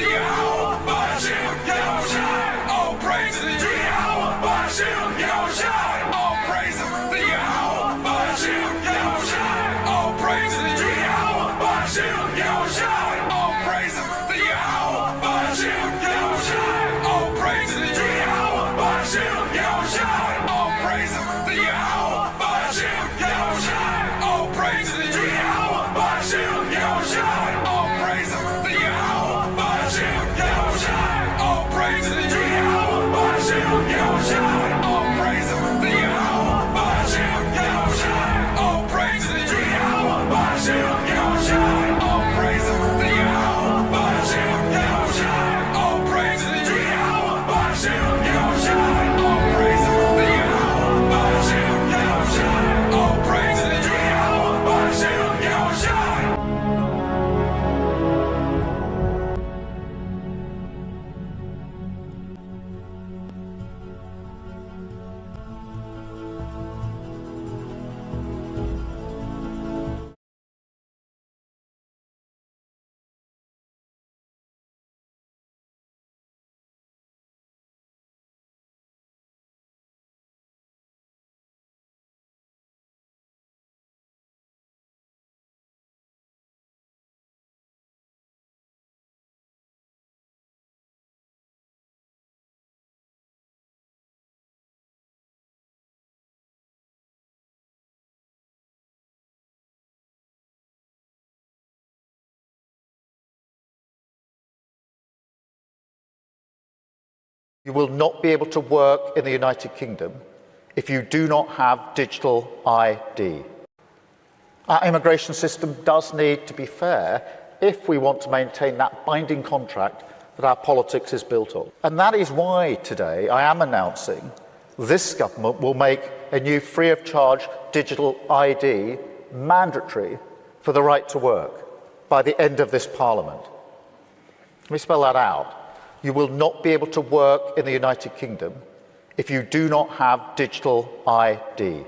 YAHAWAH BAHASHAM YAHAWASHI. All praises to YAHAWAH BAHASHAM YAHAWASHI. All praises to YAHAWAH BAHASHAM YAHAWASHI. All praises to YAHAWAH BAHASHAM YAHAWASHI. All praises to YAHAWAH BAHASHAM YAHAWASHI. All praises to YAHAWAH BAHASHAM YAHAWASHI. All praises to YAHAWAH BAHASHAM YAHAWASHI. All praises to YAHAWAH BAHASHAM YAHAWASHI. All praises to YAHAWAH BAHASHAM YAHAWASHI. All praises to YAHAWAH BAHASHAM YAHAWASHI. All praises to YAHAWAH BAHASHAM YAHAWASHI. All praises to YAHAWAH BAHASHAM YAHAWASHI. All praises to YAHAWAH BAHASHAM YAHAWASHI. All praises to YAHAWAH BAHASHAM YAHAWASHI. All praises to YAHAWAH BAHASHAM YAHAWASHI. All praises to YAHAWAH BAHASHAM YAHAWASHI. You will not be able to work in the United Kingdom if you do not have digital ID. Our immigration system does need to be fair if we want to maintain that binding contract that our politics is built on. And that is why today I am announcing this government will make a new free of charge digital ID mandatory for the right to work by the end of this Parliament. Let me spell that out. You will not be able to work in the United Kingdom if you do not have digital ID.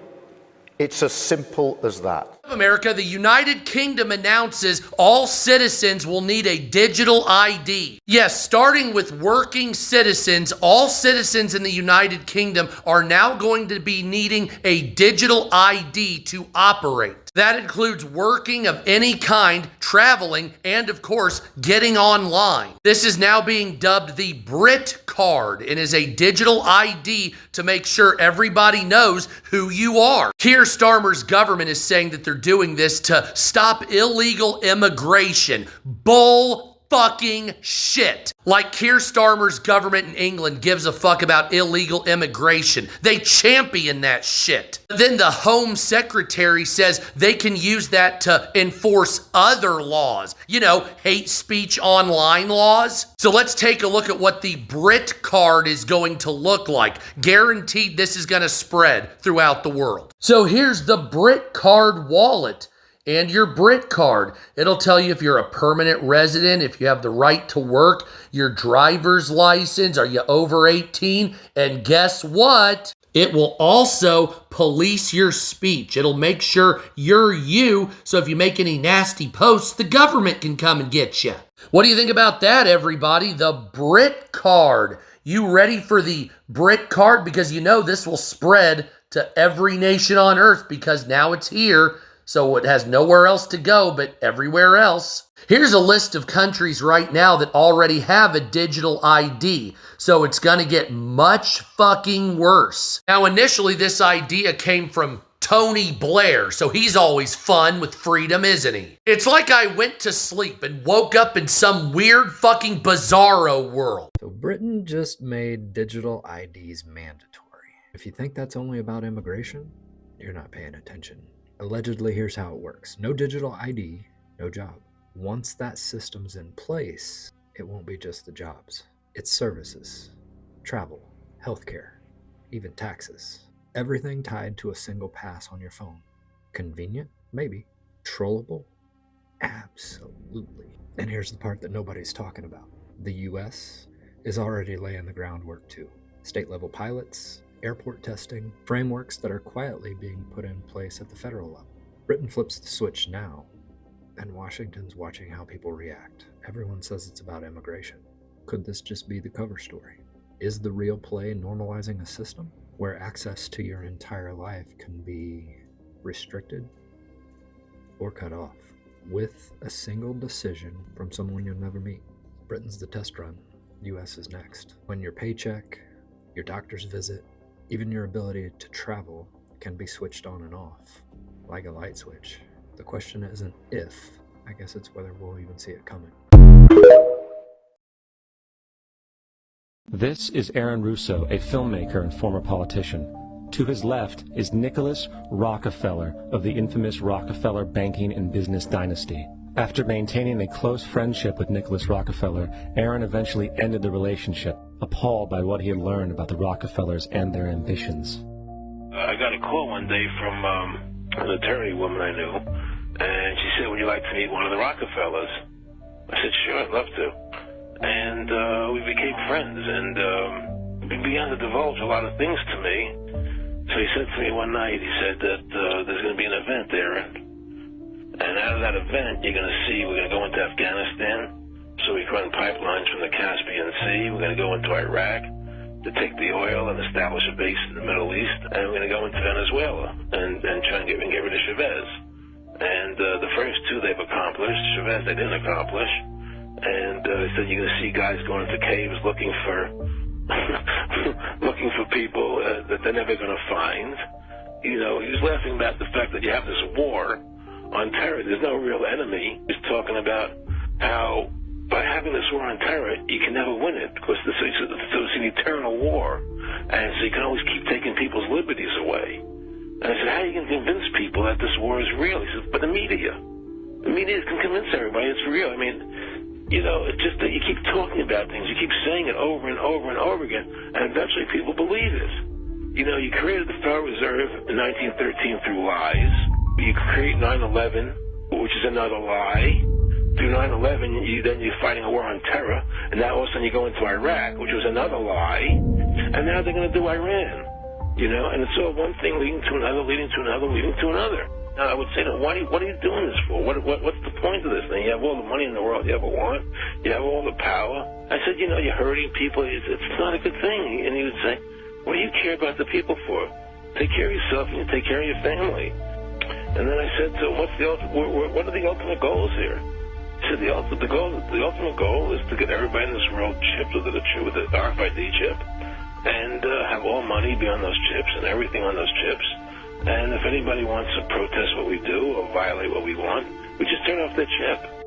It's as simple as that. America, the United Kingdom announces all citizens will need a digital ID. Yes, starting with working citizens, all citizens in the United Kingdom are now going to be needing a digital ID to operate. That includes working of any kind, traveling, and of course, getting online. This is now being dubbed the Brit Card and is a digital ID to make sure everybody knows who you are. Keir Starmer's government is saying that they're doing this to stop illegal immigration. Bull fucking shit. Like Keir Starmer's government in England gives a fuck about illegal immigration. They champion that shit. Then the Home Secretary says they can use that to enforce other laws. You know, hate speech online laws. So let's take a look at what the Brit Card is going to look like. Guaranteed this is going to spread throughout the world. So here's the Brit Card wallet. And your Brit Card. It'll tell you if you're a permanent resident, if you have the right to work, your driver's license, are you over 18? And guess what? It will also police your speech. It'll make sure you're you, so if you make any nasty posts, the government can come and get you. What do you think about that, everybody? The Brit Card. You ready for the Brit Card? Because you know this will spread to every nation on earth because now it's here. So it has nowhere else to go but everywhere else. Here's a list of countries right now that already have a digital ID. So it's going to get much fucking worse. Now, initially, this idea came from Tony Blair. So he's always fun with freedom, isn't he? It's like I went to sleep and woke up in some weird fucking bizarro world. So Britain just made digital IDs mandatory. If you think that's only about immigration, you're not paying attention. Allegedly, here's how it works. No digital ID, no job. Once that system's in place, it won't be just the jobs. It's services, travel, healthcare, even taxes. Everything tied to a single pass on your phone. Convenient? Maybe. Controllable? Absolutely. And here's the part that nobody's talking about. The US is already laying the groundwork too. State-level pilots, airport testing, frameworks that are quietly being put in place at the federal level. Britain flips the switch now, and Washington's watching how people react. Everyone says it's about immigration. Could this just be the cover story? Is the real play normalizing a system where access to your entire life can be restricted or cut off with a single decision from someone you'll never meet? Britain's the test run. US is next. When your paycheck, your doctor's visit, even your ability to travel can be switched on and off like a light switch. The question isn't if, I guess it's whether we'll even see it coming. This is Aaron Russo, a filmmaker and former politician. To his left is Nicholas Rockefeller of the infamous Rockefeller banking and business dynasty. After maintaining a close friendship with Nicholas Rockefeller, Aaron eventually ended the relationship, appalled by what he had learned about the Rockefellers and their ambitions. I got a call one day from an attorney woman I knew, and she said, "Would you like to meet one of the Rockefellers?" I said, "Sure, I'd love to." And we became friends, and he began to divulge a lot of things to me. So he said to me one night, he said that there's going to be an event there, and out of that event, you're going to see, we're going to go into Afghanistan, so we can run pipelines from the Caspian Sea. We're going to go into Iraq to take the oil and establish a base in the Middle East, and we're going to go into Venezuela and try and get rid of Chavez. And the first two they've accomplished. Chavez they didn't accomplish. And he said you're going to see guys going into caves looking for people that they're never going to find. You know, he was laughing about the fact that you have this war on terror. There's no real enemy. He's talking about how by having this war on terror, you can never win it because it's an eternal war. And so you can always keep taking people's liberties away. And I said, how are you going to convince people that this war is real? He said, but the media can convince everybody it's real. I mean, you know, it's just that you keep talking about things. You keep saying it over and over and over again, and eventually people believe it. You know, you created the Federal Reserve in 1913 through lies. You create 9/11, which is another lie. Through 9/11, you're fighting a war on terror, and now all of a sudden you go into Iraq, which was another lie, and now they're going to do Iran. You know, and it's all one thing leading to another, leading to another, leading to another. Now, I would say to them, what are you doing this for? What's the point of this thing? You have all the money in the world you ever want. You have all the power. I said, you know, you're hurting people. It's not a good thing. And he would say, what do you care about the people for? Take care of yourself and you take care of your family. And then I said to him, what are the ultimate goals here? He said, the ultimate goal is to get everybody in this world chipped with the RFID chip and have all money be on those chips and everything on those chips. And if anybody wants to protest what we do or violate what we want, we just turn off their chip.